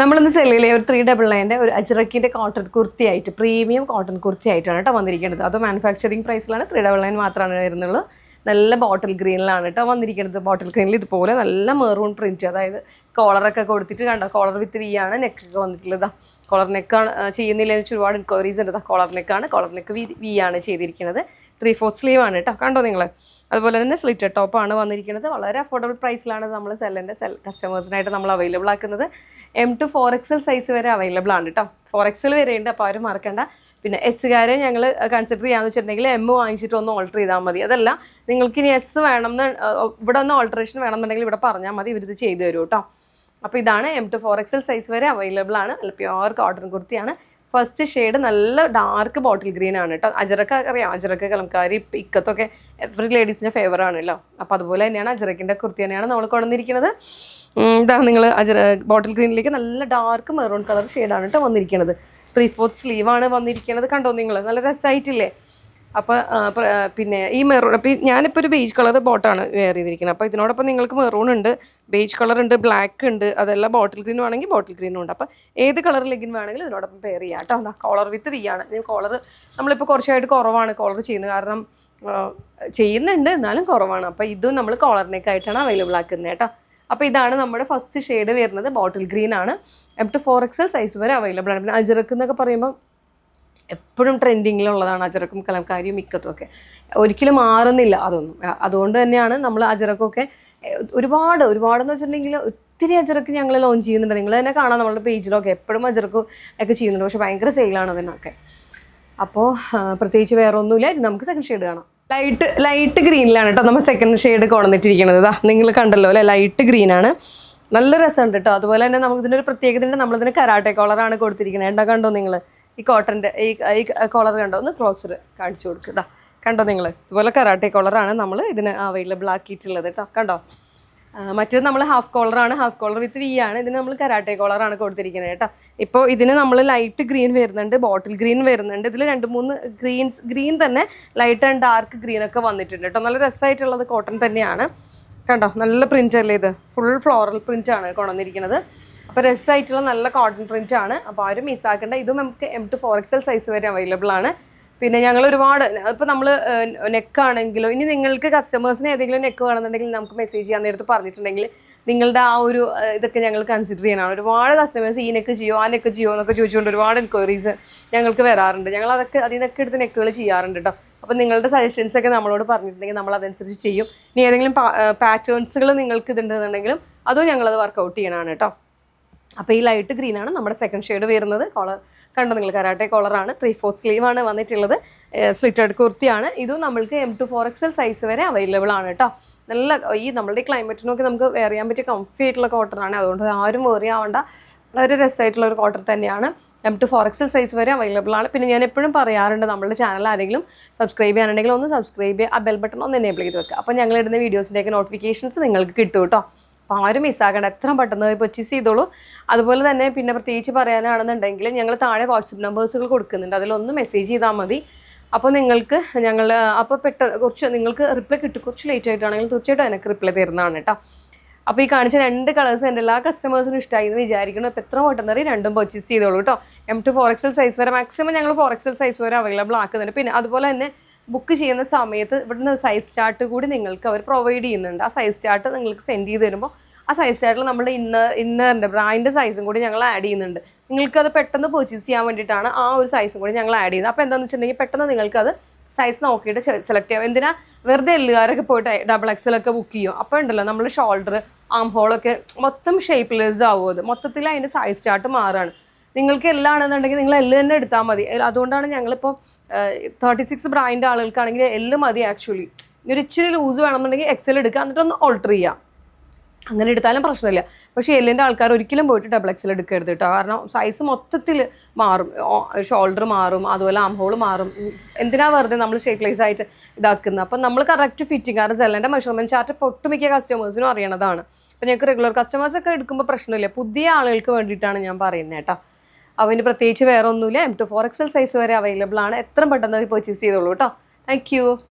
നമ്മളിന്ന് സെല്ലിലെ ഒരു 399 ഒരു അജ്രക്കിൻ്റെ കോട്ടൺ കുർത്തിയായിട്ട് പ്രീമിയം കോട്ടൺ കുർത്തിയായിട്ടാണ് കേട്ടോ വന്നിരിക്കുന്നത്. അത് മാനുഫാക്ചറിങ് പ്രൈസിലാണ് 399 മാത്രമാണ് വരുന്നുള്ളൂ. നല്ല ബോട്ടിൽ ഗ്രീനിലാണ് കേട്ടോ വന്നിരിക്കുന്നത്. ബോട്ടിൽ ഗ്രീനിൽ ഇതുപോലെ നല്ല മെറൂൺ പ്രിൻറ്റ്, അതായത് കോളറൊക്കെ കൊടുത്തിട്ട് കണ്ടോ, കോളർ വിത്ത് വി ആണ്, നെക്കൊക്കെ വന്നിട്ടുള്ളത്. കോളർ നെക്കാണ് ചെയ്യുന്നില്ല എന്ന് ഒരുപാട് എൻക്വയറീസ് ഉണ്ട്. കോളർ നെക്കാണ്, കോളർ നെക്ക് വി ആണ് ചെയ്തിരിക്കുന്നത്. 3/4 സ്ലീവ് ആണ് കേട്ടോ, കണ്ടോ നിങ്ങൾ. അതുപോലെ തന്നെ സ്ലിറ്റഡ് ടോപ്പാണ് വന്നിരിക്കുന്നത്. വളരെ അഫോർഡബിൾ പ്രൈസിലാണ് നമ്മൾ കസ്റ്റമേഴ്സിനായിട്ട് നമ്മൾ അവൈലബിൾ ആക്കുന്നത്. M to 4XL സൈസ് വരെ അവൈലബിൾ ആണ് കേട്ടോ. 4XL വരെ ഉണ്ട്, അപ്പോൾ ആരും മറക്കണ്ട. പിന്നെ എസ്സുകാരെ ഞങ്ങൾ കൺസിഡർ ചെയ്യാന്ന് വെച്ചിട്ടുണ്ടെങ്കിൽ M വാങ്ങിച്ചിട്ട് ഒന്ന് ഓൾട്ടർ ചെയ്താൽ മതി. അതല്ല നിങ്ങൾക്ക് ഇനി S വേണമെന്ന് ഇവിടെ ഒന്ന് ഓൾട്ടറേഷൻ വേണമെന്നുണ്ടെങ്കിൽ ഇവിടെ പറഞ്ഞാൽ മതി, ഇവരിത് ചെയ്തു തരും കേട്ടോ. അപ്പോൾ ഇതാണ് M to 4XL സൈസ് വരെ അവൈലബിൾ ആണ്. നല്ല പ്യുവർ കോട്ടൺ കുർത്തിയാണ്. ഫസ്റ്റ് ഷെയ്ഡ് നല്ല ഡാർക്ക് ബോട്ടിൽ ഗ്രീൻ ആണ് കേട്ടോ. അജറക്ക അറിയാം, അജറക്ക കലംകാരി ഇക്കത്തൊക്കെ എവറി ലേഡീസിൻ്റെ ഫേവർ ആണല്ലോ. അപ്പോൾ അതുപോലെ തന്നെയാണ് അജറക്കിൻ്റെ കുർത്തി തന്നെയാണ് നമ്മൾ കൊണ്ടുവന്നിരിക്കുന്നത്. ഇതാണ് നിങ്ങൾ ബോട്ടിൽ ഗ്രീനിലേക്ക് നല്ല ഡാർക്ക് മെറൂൺ കളർ ഷെയ്ഡാണ് കേട്ടോ വന്നിരിക്കുന്നത്. 3/4 സ്ലീവാണ് വന്നിരിക്കുന്നത്. കണ്ടോ നിങ്ങൾ, നല്ല രസമായിട്ടില്ലേ. അപ്പോൾ പിന്നെ ഈ മെറൂൺ, അപ്പോൾ ഞാനിപ്പോൾ ഒരു ബേജ് കളർ ബോട്ടാണ് വെയർ ചെയ്തിരിക്കുന്നത്. അപ്പോൾ ഇതിനോടൊപ്പം നിങ്ങൾക്ക് മെറൂൺ ഉണ്ട്, ബേജ് കളർ ഉണ്ട്, ബ്ലാക്ക് ഉണ്ട്, അതെല്ലാം ബോട്ടിൽ ഗ്രീൻ വേണമെങ്കിൽ ബോട്ടിൽ ഗ്രീനും ഉണ്ട്. അപ്പോൾ ഏത് കളർ ലെഗിൻ വേണമെങ്കിലും ഇതിനോടൊപ്പം പെയർ ചെയ്യാം കേട്ടോ. എന്താ കോളർ വിത്ത് വി ആണ്. കോളർ നമ്മളിപ്പോൾ കുറച്ചായിട്ട് കുറവാണ് കോളർ ചെയ്യുന്നത്, കാരണം ചെയ്യുന്നുണ്ട് എന്നാലും കുറവാണ്. അപ്പോൾ ഇതും നമ്മൾ കോളറിനേക്കായിട്ടാണ് അവൈലബിൾ ആക്കുന്നത് കേട്ടോ. അപ്പോൾ ഇതാണ് നമ്മുടെ ഫസ്റ്റ് ഷെയ്ഡ് വരുന്നത്. ബോട്ടിൽ ഗ്രീൻ ആണ്. M to 4XL സൈസ് വരെ അവൈലബിൾ ആണ്. പിന്നെ അജറക്ക് എന്നൊക്കെ പറയുമ്പോൾ എപ്പോഴും ട്രെൻഡിങ്ങിലുള്ളതാണ് അജറക്കും കലംകാരിയും മിക്കത്തും ഒക്കെ, ഒരിക്കലും മാറുന്നില്ല അതൊന്നും. അതുകൊണ്ട് തന്നെയാണ് നമ്മൾ അജറക്കൊക്കെ ഒരുപാടെന്ന് വെച്ചിട്ടുണ്ടെങ്കിൽ ഒത്തിരി അജറക്ക് ഞങ്ങൾ ലോഞ്ച് ചെയ്യുന്നുണ്ട്. നിങ്ങൾ തന്നെ കാണാം നമ്മളുടെ പേജിലൊക്കെ എപ്പോഴും അജറക്കും ഒക്കെ ചെയ്യുന്നുണ്ട്. പക്ഷേ ഭയങ്കര സെയിലാണ് അതിനൊക്കെ. അപ്പോൾ പ്രത്യേകിച്ച് വേറെ ഒന്നുമില്ല. നമുക്ക് സെക്കൻഡ് ഷെയ്ഡ് കാണാം. ലൈറ്റ് ഗ്രീനിലാണ് കേട്ടോ നമ്മൾ സെക്കൻഡ് ഷെയ്ഡ് കൊണ്ടുവന്നിട്ടിരിക്കുന്നത്. നിങ്ങൾ കണ്ടല്ലോ അല്ലേ, ലൈറ്റ് ഗ്രീനാണ്. നല്ല രസമുണ്ട് കേട്ടോ. അതുപോലെ തന്നെ നമുക്ക് ഇതിൻ്റെ ഒരു പ്രത്യേകത ഉണ്ട്, നമ്മളിതിന് കരാട്ടെ കോളറാണ് കൊടുത്തിരിക്കുന്നത്. എന്താ കണ്ടോ നിങ്ങൾ, ഈ കോട്ടൻ്റെ ഈ കോളർ കണ്ടോ, ഒന്ന് ക്ലോസർ കാണിച്ചു കൊടുക്കുക. കണ്ടോ നിങ്ങൾ, ഇതുപോലെ കരാട്ടെ കോളറാണ് നമ്മൾ ഇതിന് അവൈലബിൾ ആക്കിയിട്ടുള്ളത് കേട്ടോ. കണ്ടോ, മറ്റേത് നമ്മൾ ഹാഫ് കോളറാണ്, ഹാഫ് കോളർ വിത്ത് വി ആണ്. ഇതിന് നമ്മൾ കരാട്ടെ കോളറാണ് കൊടുത്തിരിക്കുന്നത് കേട്ടോ. ഇപ്പോൾ ഇതിന് നമ്മൾ ലൈറ്റ് ഗ്രീൻ വരുന്നുണ്ട്, ബോട്ടിൽ ഗ്രീൻ വരുന്നുണ്ട്. ഇതിൽ 2-3 ഗ്രീൻ തന്നെ ലൈറ്റ് ആൻഡ് ഡാർക്ക് ഗ്രീൻ ഒക്കെ വന്നിട്ടുണ്ട് കേട്ടോ. നല്ല രസമായിട്ടുള്ളത് കോട്ടൺ തന്നെയാണ്. കണ്ടോ, നല്ല പ്രിൻ്റ് അല്ലേ ഇത്, ഫുൾ ഫ്ലോറൽ പ്രിൻ്റ് ആണ് കൊണ്ടുവന്നിരിക്കുന്നത്. അപ്പോൾ രസമായിട്ടുള്ള നല്ല കോട്ടൺ പ്രിൻ്റ് ആണ്. അപ്പോൾ ആരും മിസ്സാക്കേണ്ട. ഇതും നമുക്ക് M to 4XL സൈസ് വരെ അവൈലബിൾ ആണ്. പിന്നെ ഞങ്ങൾ ഒരുപാട് ഇപ്പോൾ നമ്മൾ നെക്കാണെങ്കിലോ, ഇനി നിങ്ങൾക്ക് കസ്റ്റമേഴ്സിന് ഏതെങ്കിലും നെക്ക് വേണമെന്നുണ്ടെങ്കിൽ നമുക്ക് മെസ്സേജ് ചെയ്യാൻ നേരത്ത് പറഞ്ഞിട്ടുണ്ടെങ്കിൽ നിങ്ങളുടെ ആ ഒരു ഇതൊക്കെ ഞങ്ങൾ കൺസിഡർ ചെയ്യണം. ഒരുപാട് കസ്റ്റമേഴ്സ് ഈ നെക്ക് ചെയ്യോ ആ നെക്ക് ചെയ്യോ എന്നൊക്കെ ചോദിച്ചുകൊണ്ട് ഒരുപാട് എൻക്വയറീസ് ഞങ്ങൾക്ക് വരാറുണ്ട്. ഞങ്ങൾ അതിൽ നിന്നൊക്കെ എടുത്ത് നെക്കുകൾ ചെയ്യാറുണ്ട് കേട്ടോ. അപ്പോൾ നിങ്ങളുടെ സജഷൻസൊക്കെ നമ്മളോട് പറഞ്ഞിട്ടുണ്ടെങ്കിൽ നമ്മൾ അതനുസരിച്ച് ചെയ്യും. ഇനി ഏതെങ്കിലും പാറ്റേൺസുകൾ നിങ്ങൾക്ക് ഇതുണ്ടെന്നുണ്ടെങ്കിലും അതും ഞങ്ങളത് വർക്കൗട്ട് ചെയ്യണമാണ് കേട്ടോ. അപ്പോൾ ഈ ലൈറ്റ് ഗ്രീനാണ് നമ്മുടെ സെക്കൻഡ് ഷെയ്ഡ് വരുന്നത്. കോളർ കണ്ടോ നിങ്ങൾ, കരാട്ടെ കോളറാണ്. 3/4 സ്ലീവാണ് വന്നിട്ടുള്ളത്. സ്ലിറ്റഡ് കുർത്തിയാണ്. ഇതും നമ്മൾക്ക് M to 4XL സൈസ് വരെ അവൈലബിൾ ആണ് കേട്ടോ. നല്ല ഈ നമ്മളുടെ ക്ലൈമറ്റിനൊക്കെ നമുക്ക് വെയർ ചെയ്യാൻ പറ്റിയ കംഫി ആയിട്ടുള്ള കോട്ടനാണ്. അതുകൊണ്ട് ആരും വെയർ ചെയ്യാവേണ്ട, വളരെ രസമായിട്ടുള്ള ഒരു കോട്ടൺ തന്നെയാണ്. M to 4XL സൈസ് വരെ അവൈലബിൾ ആണ്. പിന്നെ ഞാൻ എപ്പോഴും പറയാറുണ്ട്, നമ്മുടെ ചാനൽ ആരെങ്കിലും സബ്സ്ക്രൈബ് ചെയ്യാനുണ്ടെങ്കിൽ ഒന്ന് സബ്സ്ക്രൈബ് ചെയ്യുക, ആ ബെൽ ബട്ടൺ ഒന്ന് എനേബിൾ ചെയ്ത് വെക്കുക. അപ്പോൾ ഞങ്ങളിടുന്ന വീഡിയോസിൻ്റെയൊക്കെ നോട്ടിഫിക്കേഷൻസ് നിങ്ങൾക്ക് കിട്ടും കേട്ടോ. അപ്പോൾ ആരും മിസ്സാക്കേണ്ട, എത്ര പെട്ടെന്ന് പർച്ചേസ് ചെയ്തോളൂ. അതുപോലെ തന്നെ പിന്നെ പ്രത്യേകിച്ച് പറയാനാണെന്നുണ്ടെങ്കിൽ ഞങ്ങൾ താഴെ വാട്സപ്പ് നമ്പേഴ്സുകൾ കൊടുക്കുന്നുണ്ട്, അതിലൊന്ന് മെസ്സേജ് ചെയ്താൽ മതി. അപ്പോൾ നിങ്ങൾക്ക് അപ്പോൾ കുറച്ച് നിങ്ങൾക്ക് റിപ്ലൈ കിട്ടും. കുറച്ച് ലേറ്റ് ആയിട്ടാണെങ്കിൽ തീർച്ചയായിട്ടും എനിക്ക് റിപ്ലൈ തരുന്നതാണ് കേട്ടോ. അപ്പോൾ ഈ കാണിച്ച 2 കളേഴ്സ് എൻ്റെ എല്ലാ കസ്റ്റമേഴ്സിനും ഇഷ്ടമായി എന്ന് വിചാരിക്കണം. അപ്പോൾ എത്ര പെട്ടെന്ന് രണ്ടും പർച്ചേസ് ചെയ്തോളൂ കേട്ടോ. M to 4XL സൈസ് വരെ മാക്സിമം ഞങ്ങൾ 4XL സൈസ് വരെ അവൈലബിൾ ആക്കുന്നുണ്ട്. പിന്നെ അതുപോലെ തന്നെ ബുക്ക് ചെയ്യുന്ന സമയത്ത് ഇവിടുന്ന് സൈസ് ചാർട്ട് കൂടി നിങ്ങൾക്ക് അവർ പ്രൊവൈഡ് ചെയ്യുന്നുണ്ട്. ആ സൈസ് ചാർട്ട് നിങ്ങൾക്ക് സെൻഡ് ചെയ്ത് തരുമ്പോൾ ആ സൈസ് ചാർട്ടിൽ നമ്മുടെ ഇന്നറിൻ്റെ ബ്രാൻഡിൻ്റെ സൈസും കൂടി ഞങ്ങൾ ആഡ് ചെയ്യുന്നുണ്ട്. നിങ്ങൾക്കത് പെട്ടെന്ന് പർച്ചേസ് ചെയ്യാൻ വേണ്ടിയിട്ടാണ് ആ ഒരു സൈസും കൂടി ഞങ്ങൾ ആഡ് ചെയ്യുന്നത്. അപ്പോൾ എന്താണെന്ന് വെച്ചിട്ടുണ്ടെങ്കിൽ പെട്ടെന്ന് നിങ്ങൾക്കത് സൈസ് നോക്കിയിട്ട് സെലക്ട് ചെയ്യാം. എന്തിനാ വെറുതെ എല്ലുകാരൊക്കെ പോയിട്ട് XXL ഒക്കെ ബുക്ക് ചെയ്യും. അപ്പോൾ ഉണ്ടല്ലോ നമ്മൾ ഷോൾഡർ ആം ഹോളൊക്കെ മൊത്തം ഷേപ്പ്ലെസ് ആവും. അത് മൊത്തത്തിൽ അതിൻ്റെ സൈസ് ചാർട്ട് മാറാണ്. നിങ്ങൾക്ക് എല്ലാണെന്നുണ്ടെങ്കിൽ നിങ്ങൾ എല്ല് തന്നെ എടുത്താൽ മതി. അതുകൊണ്ടാണ് ഞങ്ങളിപ്പോൾ 36 ബ്രാൻഡ് ആളുകൾക്കാണെങ്കിൽ എല്ല് മതി. ആക്ച്വലി ഇനി ഒരു ഇച്ചിരി ലൂസ് വേണമെന്നുണ്ടെങ്കിൽ XL എടുക്കുക, എന്നിട്ടൊന്ന് ഓൾട്ടർ ചെയ്യുക. അങ്ങനെ എടുത്താലും പ്രശ്നമില്ല. പക്ഷേ എല്ലിൻ്റെ ആൾക്കാർ ഒരിക്കലും പോയിട്ട് XXL എടുക്കരുത് കേട്ടോ. കാരണം സൈസ് മൊത്തത്തിൽ മാറും, ഷോൾഡർ മാറും, അതുപോലെ ആം ഹോൾ മാറും. എന്തിനാ വെറുതെ നമ്മൾ ഷേപ്പ്ലെസ് ആയിട്ട് ഇതാക്കുന്നത്. അപ്പം നമ്മൾ കറക്റ്റ് ഫിറ്റിംഗ്, കാരണം സെല്ലിൻ്റെ മെഷർമെൻറ്റ് ചാർട്ട് ഒട്ടുമിക്ക കസ്റ്റമേഴ്സിനും അറിയണതാണ്. അപ്പോൾ ഞങ്ങൾക്ക് റെഗുലർ കസ്റ്റമേഴ്സൊക്കെ എടുക്കുമ്പോൾ പ്രശ്നമില്ല, പുതിയ ആളുകൾക്ക് വേണ്ടിയിട്ടാണ് ഞാൻ പറയുന്നത് കേട്ടോ. അവന് പ്രത്യേകിച്ച് വേറെ ഒന്നുമില്ല. M to 4XL സൈസ് വരെ അവൈലബിൾ ആണ്. എത്ര പെട്ടെന്ന് പർച്ചേസ് ചെയ്തോളൂ കേട്ടോ. Thank you.